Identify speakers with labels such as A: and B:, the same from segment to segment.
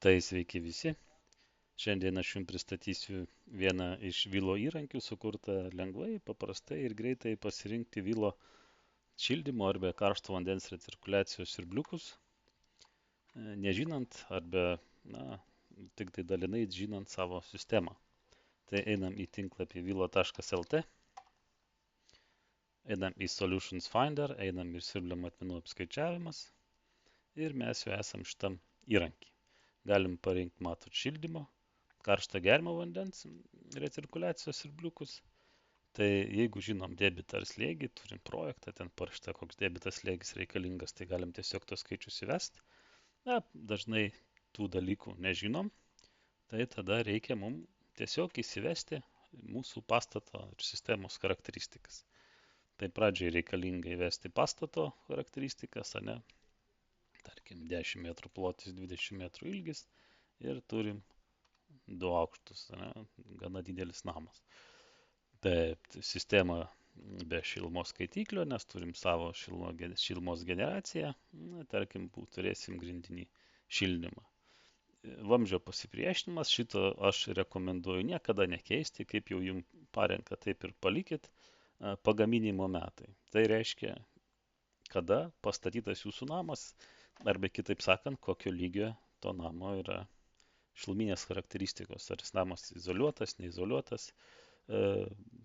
A: Tai sveiki visi. Šiandien aš jums pristatysiu vieną iš Vilo įrankių, sukurtą lengvai, paprastai ir greitai pasirinkti Vilo šildymo arba karšto vandens recirkuliacijos siurbliukus, nežinant arba, tik tai dalinai žinant savo sistemą. Tai einam į tinklapį vilo.lt, einam į Solutions Finder, einam į siurblio matmenų apskaičiavimas ir mes jau esam šitam įrankį. Galim parinkti, matot, šildymo, karštą geriamo vandens recirkuliacijos siurbliukus. Tai jeigu žinom debitą ar slėgį, turim projektą, ten parašyta, koks debitas slėgis reikalingas, tai galim tiesiog tos skaičius įvesti. Dažnai tų dalykų nežinom, tai tada reikia mums tiesiog įsivesti mūsų pastato ir sistemos charakteristikas. Tai pradžiai reikalinga įvesti pastato charakteristikas, tarkim 10 metrų plotis, 20 metrų ilgis ir turim 2 aukštus, gana didelis namas. Taip, sistema be šilumos skaitiklio, nes turim savo šilumos generaciją, tarkim, turėsim grindinį šildymą. Vamzdžio pasipriešinimas, šito aš rekomenduoju niekada nekeisti, kaip jau jums parenka, taip ir palikit pagaminimo metai. Tai reiškia, kada pastatytas jūsų namas, arba kitaip sakant, kokio lygio to namo yra šiluminės charakteristikos, ar jis namas izoliuotas, neizoliuotas,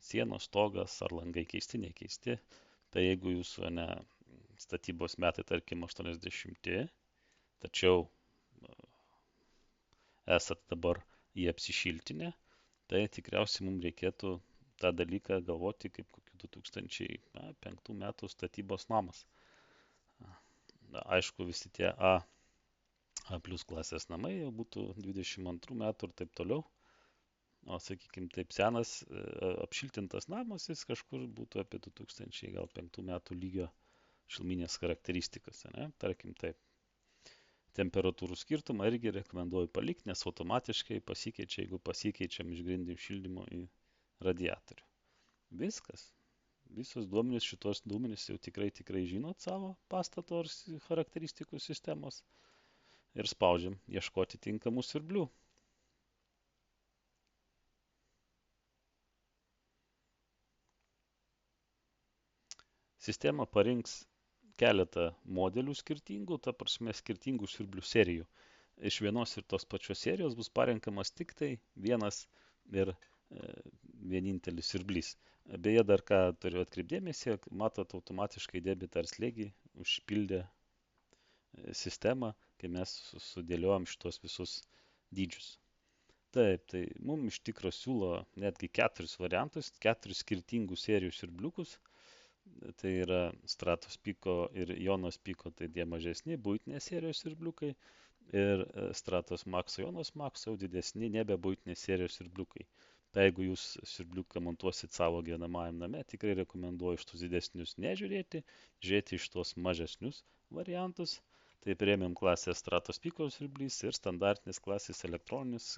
A: sienos, stogas, ar langai keisti, nekeisti. Tai jeigu jūsų statybos metai, tarkim, 80, tačiau esat dabar jį apsišiltinę, tai tikriausiai mums reikėtų tą dalyką galvoti kaip kokių 2005 metų statybos namas. Aišku, visi tie A plus klasės namai jau būtų 22 metų ir taip toliau. O, sakykime, taip senas apšiltintas namas, jis kažkur būtų apie 2005 metų lygio šiluminės charakteristikas. Tarkim, taip. Temperatūrų skirtumą irgi rekomenduoju palikti, nes automatiškai pasikeičia, jeigu pasikeičiam iš grindinių šildymo į radiatorių. Viskas. Visos duomenys, šitos duomenys jau tikrai žinot savo pastato ar charakteristikų sistemos ir spaudžiam ieškoti tinkamų siurblių. Sistema parinks keletą modelių skirtingų, ta prasme skirtingų siurblių serijų. Iš vienos ir tos pačios serijos bus parenkamas tik tai vienas ir vienintelis siurblys. Beje, dar ką turiu atkreipdėmėsi, matot, automatiškai debitą ar slėgį užpildė sistemą, kai mes sudėliojom šitos visus dydžius. Taip, tai mums iš tikro siūlo netgi 4 variantus, 4 skirtingų serijų siurbliukus. Tai yra Stratos Pico ir Jonos Pico, tai tie mažesni buitinės serijos siurbliukai, ir Stratos Maxo, Jonos Maxo, didesni nebe buitinės serijos siurbliukai. Tai jeigu jūs siurbliuką montuosit savo gyvenamajam name, tikrai rekomenduoju iš tus didesnius nežiūrėti, žiūrėti iš tos mažesnius variantus. Tai premium klasės Stratos Pico siurblys ir standartinis klasės elektroninis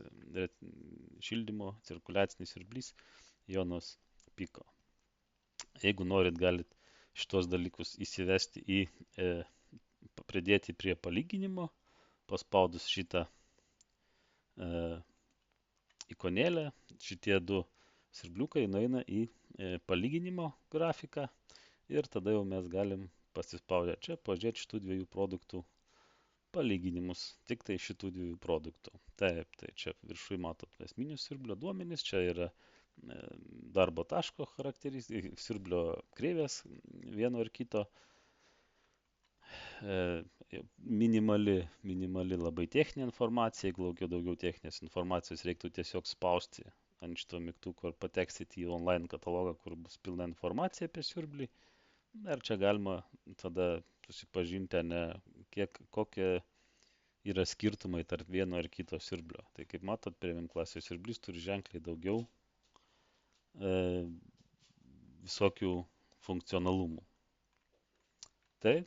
A: šildymo cirkuliacinis siurblys Jonos Pico. Jeigu norit, galit šitos dalykus įsivesti pridėti prie palyginimo, paspaudus šitą ikonėlę, šitie 2 siurbliukai nueina į palyginimo grafiką ir tada jau mes galim pasispaudę čia pažiūrėti šitų 2 produktų palyginimus, tik tai šitų 2 produktų. Taip, tai čia viršui matot esminių siurblio duomenys, čia yra darbo taško charakteristika, siurblio kreivės vieno ar kito, minimali labai techninė informacija. Jeigu daugiau techninės informacijos, reiktų tiesiog spausti ant šito mygtuko ir pateksit į online katalogą, kur bus pilna informacija apie siurblį. Ir čia galima tada susipažinti, kokie yra skirtumai tarp vieno ar kito siurblio. Tai kaip matot, premium klasės siurblys turi ženkliai daugiau visokių funkcionalumų. Tai